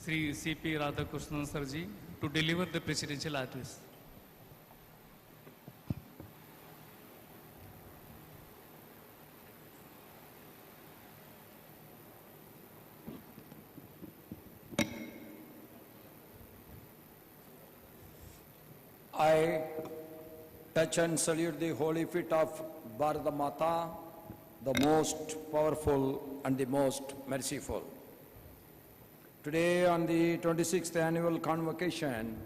Sri C.P. Radhakrishnan Sarji to deliver the presidential address. I touch and salute the holy feet of Bharata Mata, the most powerful and the most merciful. Today, on the 26th annual convocation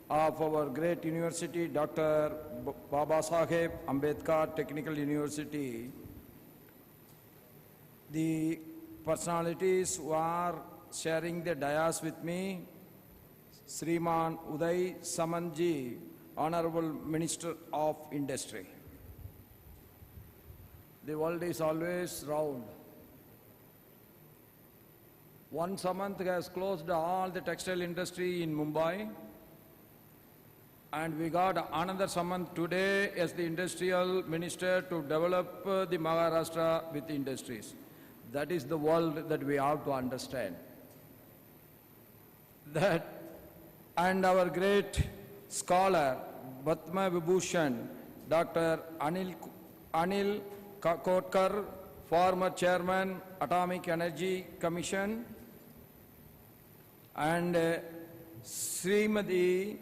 of our great university, Dr. Babasaheb Ambedkar Technical University, the personalities who are sharing the dais with me, Sriman Uday Samant ji, Honorable Minister of Industry. The world is always round. One Samant has closed all the textile industry in Mumbai, and we got another Samant today as the industrial minister to develop the Maharashtra with industries. That is the world that we have to understand. And our great scholar, Padma Vibhushan, Dr. Anil Kakodkar, former chairman, Atomic Energy Commission, and Srimati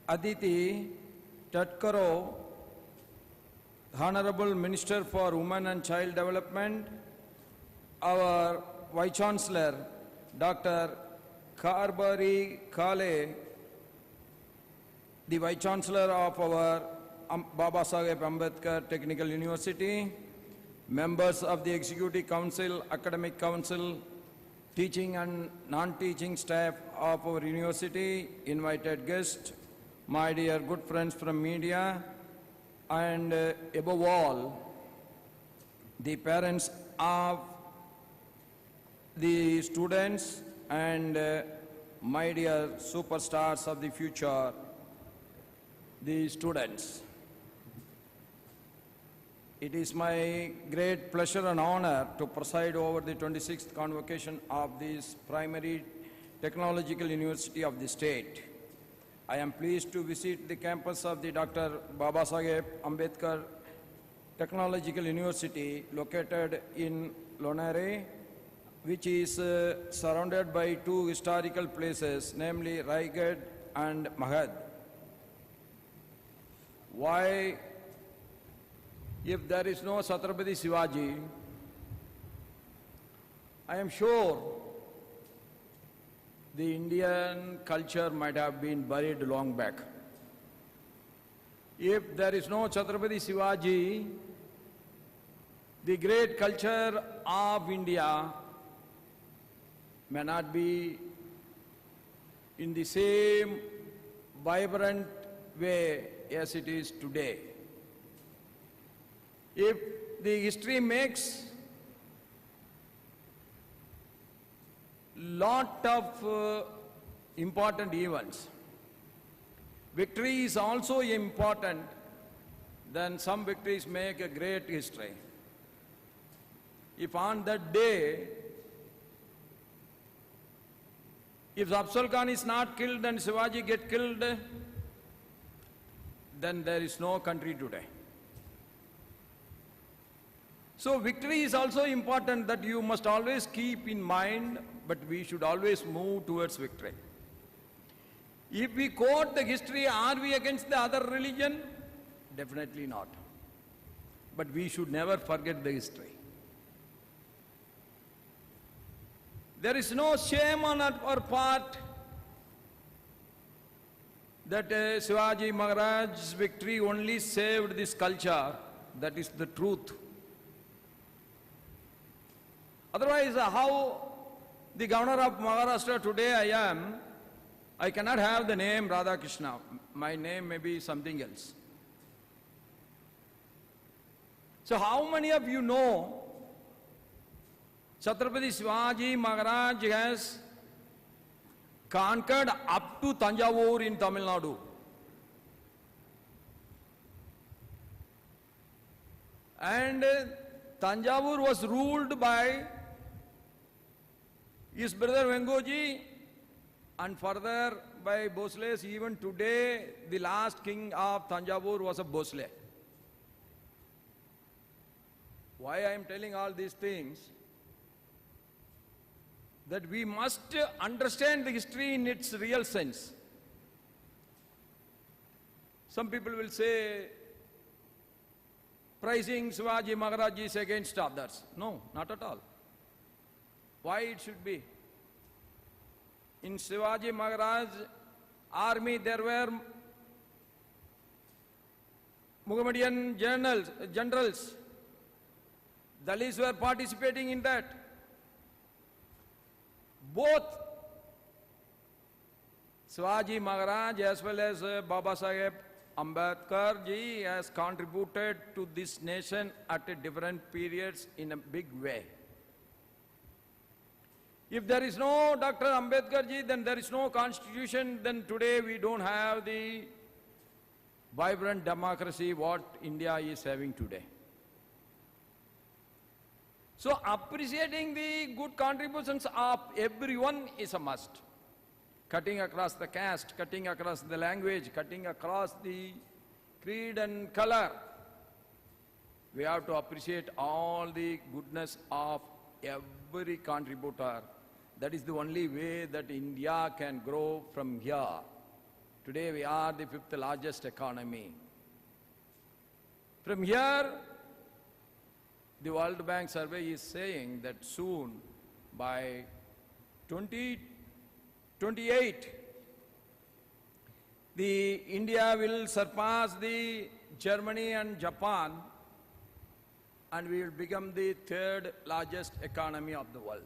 Aaditi Tatkare, Honorable Minister for Women and Child Development, our Vice Chancellor, Dr. Karbhari Kale, the Vice Chancellor of our Babasaheb Ambedkar Technical University, members of the Executive Council, Academic Council, teaching and non-teaching staff of our university, invited guests, my dear good friends from media, and above all, the parents of the students and my dear superstars of the future, the students. It is my great pleasure and honor to preside over the 26th convocation of this primary technological university of the state. I am pleased to visit the campus of the Dr. Babasaheb Ambedkar Technological University located in Lonere, which is surrounded by two historical places, namely Raigad and Mahad. Why, if there is no Chhatrapati Shivaji, I am sure the Indian culture might have been buried long back. If there is no Chhatrapati Shivaji, the great culture of India may not be in the same vibrant way as it is today. If the history makes lot of important events, victory is also important, then some victories make a great history. If on that day, if Afzal Khan is not killed and Shivaji get killed, then there is no country today. So victory is also important, that you must always keep in mind, but we should always move towards victory. If we quote the history, are we against the other religion? Definitely not. But we should never forget the history. There is no shame on our part that Shivaji Maharaj's victory only saved this culture. That is the truth. Otherwise, how the governor of Maharashtra today I am, I cannot have the name Radhakrishnan. My name may be something else. So how many of you know Chhatrapati Shivaji Maharaj has conquered up to Tanjavur in Tamil Nadu? And Tanjavur was ruled by his brother Vengoji And further by Bhosles, even today, the last king of Thanjavur was a Bhosle. Why I am telling all these things? That we must understand the history in its real sense. Some people will say, praising Shivaji Maharaj is against others. No, not at all. Why it should be? In Shivaji Maharaj army there were Muhammadan generals. Dalits were participating in that. Both Shivaji Maharaj as well as Babasaheb Ambedkar ji has contributed to this nation at different periods in a big way. If there is no Dr. Ambedkar ji, then there is no constitution, then today we don't have the vibrant democracy what India is having today. So appreciating the good contributions of everyone is a must. Cutting across the caste, cutting across the language, cutting across the creed and color. We have to appreciate all the goodness of every contributor. That is the only way that India can grow from here. Today we are the 5th largest economy. From here, the World Bank survey is saying that soon, by 2028, India will surpass the Germany and Japan, and we will become the 3rd largest economy of the world.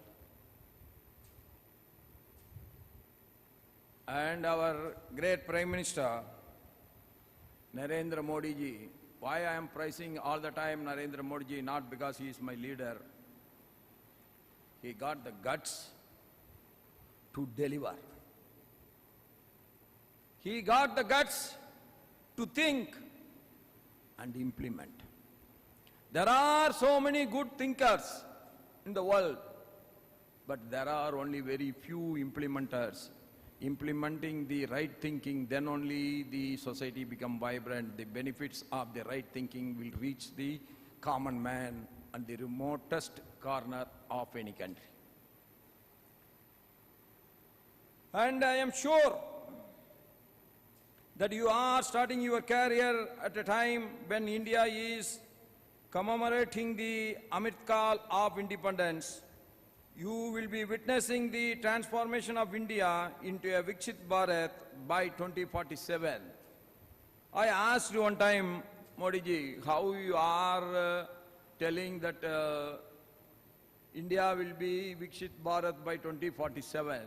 And our great Prime Minister, Narendra Modi ji, why I am praising all the time Narendra Modi ji, not because he is my leader. He got the guts to deliver. He got the guts to think and implement. There are so many good thinkers in the world, but there are only very few implementers. Implementing the right thinking, then only the society become vibrant. The benefits of the right thinking will reach the common man and the remotest corner of any country. And I am sure that you are starting your career at a time when India is commemorating the Amrit Kal of independence. You will be witnessing the transformation of India into a Viksit Bharat by 2047. I asked you one time, Modi ji, how you are telling that India will be Viksit Bharat by 2047.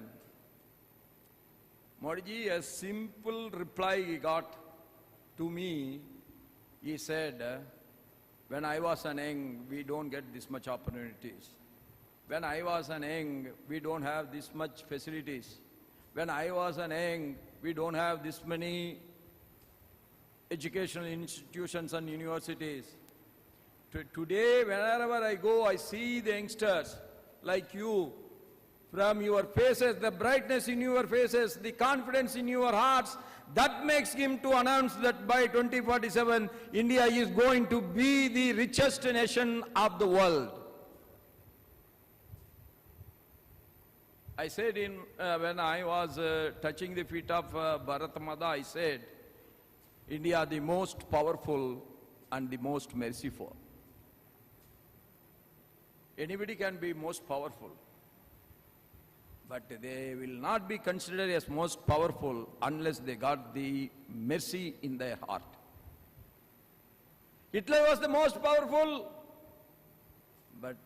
Modi ji, a simple reply he got to me. He said, when I was an young, we don't get this much opportunities. When I was an young, we don't have this much facilities. When I was an young, we don't have this many educational institutions and universities. Today, wherever I go, I see the youngsters like you. From your faces, the brightness in your faces, the confidence in your hearts, that makes him to announce that by 2047, India is going to be the richest nation of the world. I said when I was touching the feet of Bharat Mata, I said, India the most powerful and the most merciful. Anybody can be most powerful, but they will not be considered as most powerful unless they got the mercy in their heart. Hitler was the most powerful, but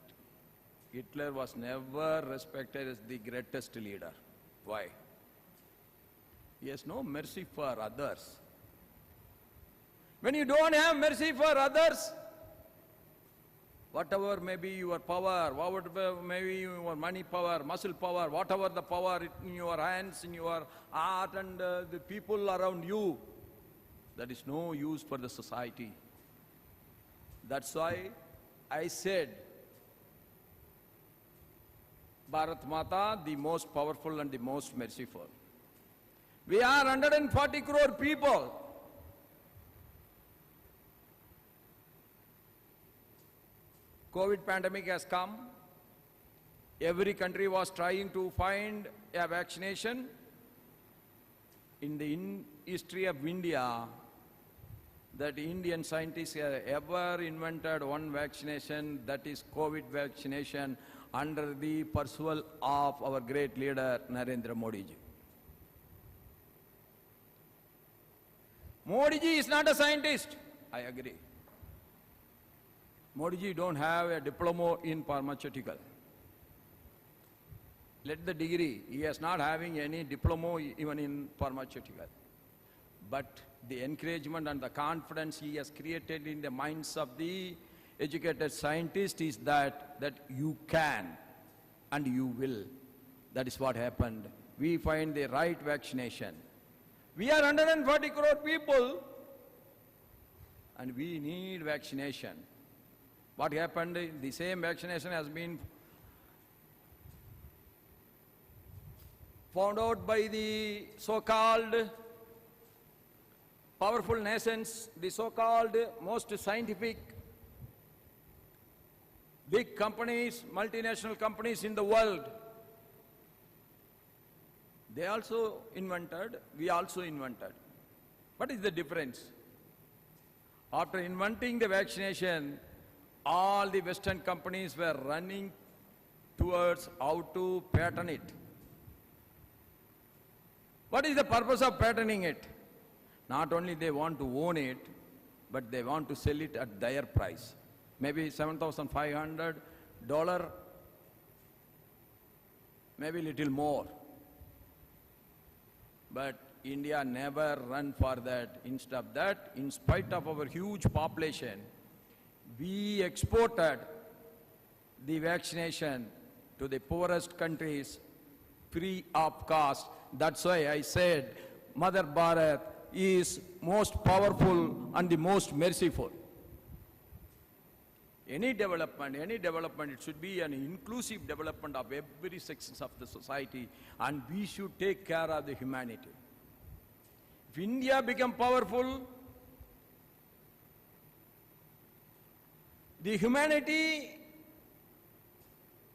Hitler was never respected as the greatest leader. Why? He has no mercy for others. When you don't have mercy for others, whatever may be your power, whatever may be your money power, muscle power, whatever the power in your hands, in your heart and the people around you, that is no use for the society. That's why I said, Bharat Mata, the most powerful and the most merciful. We are 140 crore people. COVID pandemic has come. Every country was trying to find a vaccination. In the history of India, that Indian scientists have ever invented one vaccination, that is COVID vaccination, under the persuasion of our great leader Narendra Modi ji. Modi ji is not a scientist, I agree. Modi ji don't have a diploma in pharmaceutical. Let the degree, he is not having any diploma even in pharmaceutical. But the encouragement and the confidence he has created in the minds of the educated scientists is that you can and you will. That is what happened. We find the right vaccination. We are 140 crore people and we need vaccination. What happened? The same vaccination has been found out by the so-called powerful nations, the so-called most scientific big companies, multinational companies in the world. They also invented, we also invented. What is the difference? After inventing the vaccination, all the Western companies were running towards how to patent it. What is the purpose of patenting it? Not only they want to own it, but they want to sell it at their price. Maybe $7,500, maybe little more. But India never run for that. Instead of that, in spite of our huge population, we exported the vaccination to the poorest countries free of cost. That's why I said Mother Bharat is most powerful and the most merciful. Any development, it should be an inclusive development of every section of the society, and we should take care of the humanity. If India become powerful, the humanity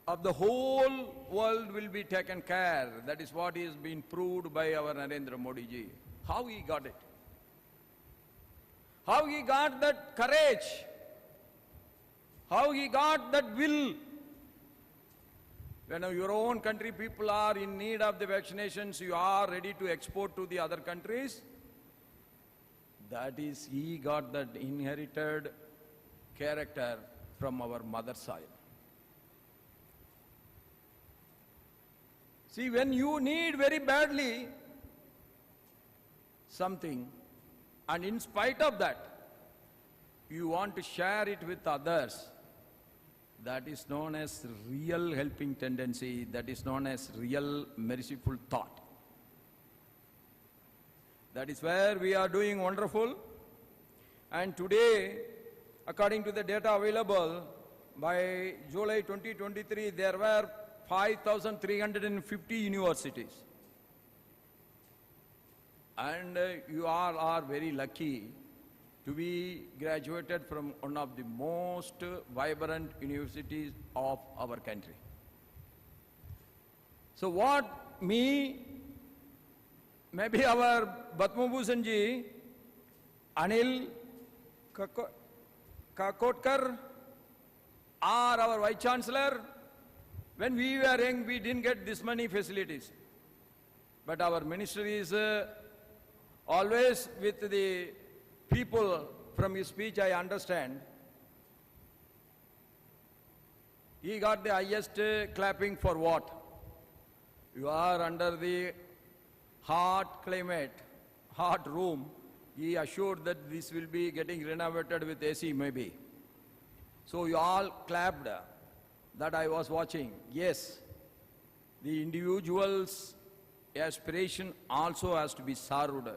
of the whole world will be taken care. That is what is being proved by our Narendra Modi ji. How he got it? How he got that courage? How he got that will? When your own country people are in need of the vaccinations, you are ready to export to the other countries. That is, he got that inherited character from our mother soil. See, when you need very badly something, and in spite of that, you want to share it with others, that is known as real helping tendency, that is known as real merciful thought. That is where we are doing wonderful. And today, according to the data available, by July 2023, there were 5,350 universities. And you all are very lucky to be graduated from one of the most vibrant universities of our country. So what maybe our Batmabhushan ji, Anil, Kakodkar, or our Vice Chancellor, when we were young, we didn't get this many facilities. But our minister is always with the people. From his speech, I understand. He got the highest clapping for what? You are under the hot climate, hot room. He assured that this will be getting renovated with AC maybe. So you all clapped. That I was watching. Yes, the individual's aspiration also has to be served.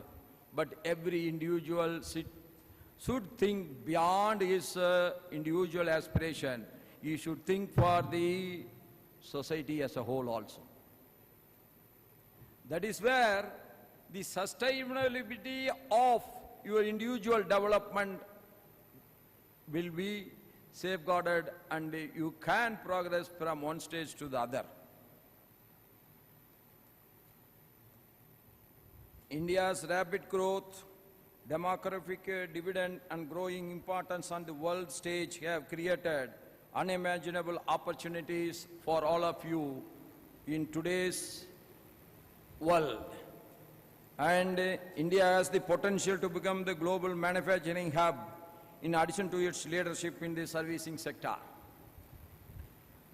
But every individual should think beyond his individual aspiration. He should think for the society as a whole also. That is where the sustainability of your individual development will be safeguarded and you can progress from one stage to the other. India's rapid growth, demographic dividend and growing importance on the world stage have created unimaginable opportunities for all of you in today's world. And India has the potential to become the global manufacturing hub in addition to its leadership in the servicing sector.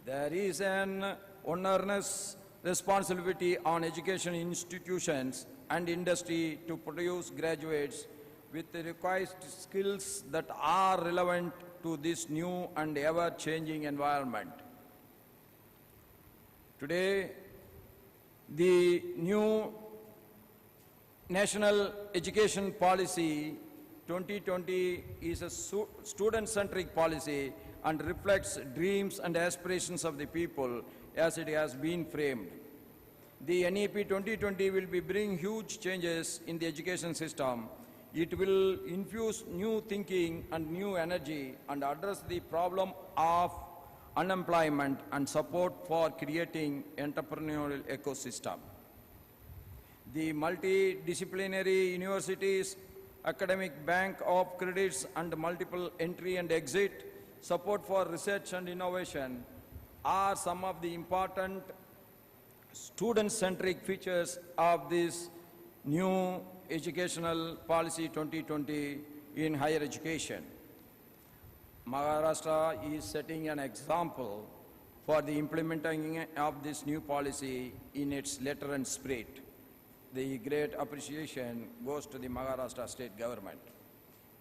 There is an onerous responsibility on education institutions and industry to produce graduates with the required skills that are relevant to this new and ever-changing environment. Today, the new National Education Policy 2020 is a student-centric policy and reflects dreams and aspirations of the people as it has been framed. The NEP 2020 will be bring huge changes in the education system. It will infuse new thinking and new energy and address the problem of unemployment and support for creating entrepreneurial ecosystem. The multidisciplinary universities, academic bank of credits and multiple entry and exit, support for research and innovation are some of the important student-centric features of this new educational policy 2020 in higher education. Maharashtra is setting an example for the implementing of this new policy in its letter and spirit. The great appreciation goes to the Maharashtra state government.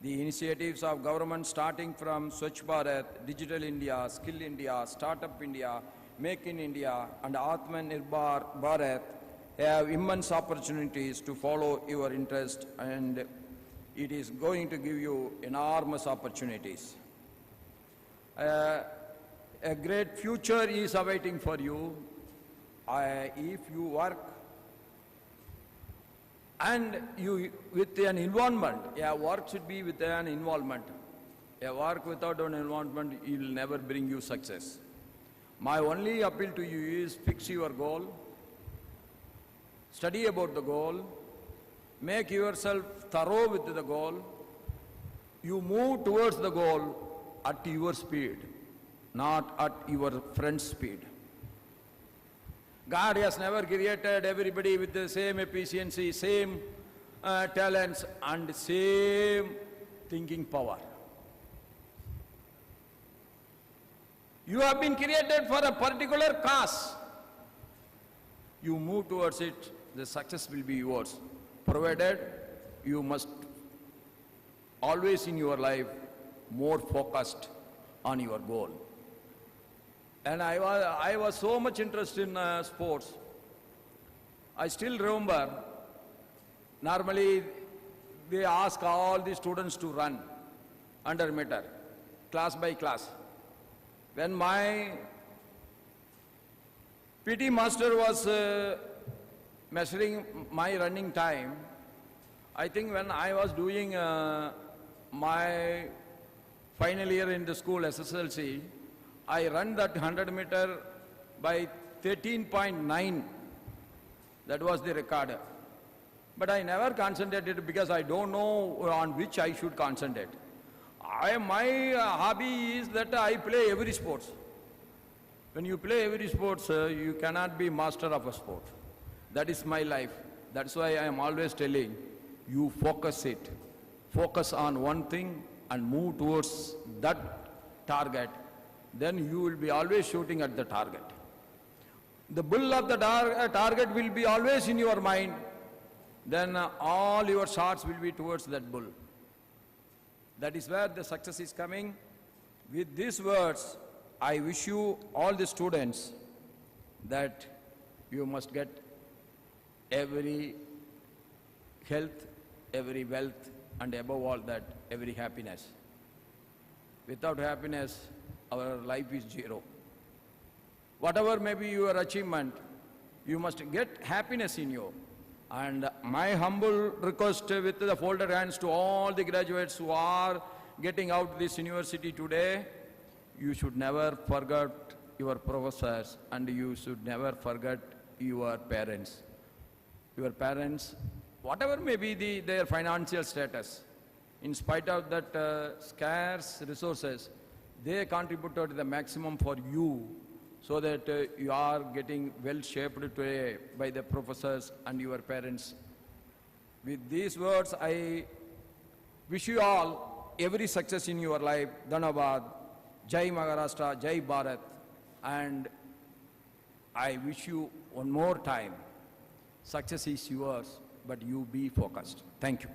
The initiatives of government starting from Swachh Bharat, Digital India, Skill India, Startup India, Make in India and Atmanirbhar Bharat have immense opportunities to follow your interest and it is going to give you enormous opportunities. A great future is awaiting for you if you work and you with an involvement. A work should be with an involvement. A work without an involvement will never bring you success. My only appeal to you is fix your goal, study about the goal, make yourself thorough with the goal. You move towards the goal at your speed, not at your friend's speed. God has never created everybody with the same efficiency, same talents and same thinking power. You have been created for a particular cause. You move towards it, the success will be yours, provided you must always in your life more focused on your goal. And I was so much interested in sports. I still remember, normally they ask all the students to run 100 meter, class by class. When my PT master was measuring my running time, I think when I was doing my final year in the school, SSLC, I ran that 100 meter by 13.9. That was the record. But I never concentrated because I don't know on which I should concentrate. My hobby is that I play every sport. When you play every sport, you cannot be master of a sport. That is my life. That's why I am always telling you focus it. Focus on one thing and move towards that target. Then you will be always shooting at the target. The bull of the target will be always in your mind. Then all your shots will be towards that bull. That is where the success is coming. With these words, I wish you, all the students, that you must get every health, every wealth, and above all that, every happiness. Without happiness, our life is zero. Whatever may be your achievement, you must get happiness in you. And my humble request with the folded hands to all the graduates who are getting out this university today, you should never forget your professors and you should never forget your parents. Your parents, whatever may be their financial status, in spite of that scarce resources, they contributed the maximum for you so that you are getting well shaped today by the professors and your parents. With these words, I wish you all every success in your life. Dhanabad, Jai Maharashtra, Jai Bharat, and I wish you one more time, success is yours, but you be focused. Thank you.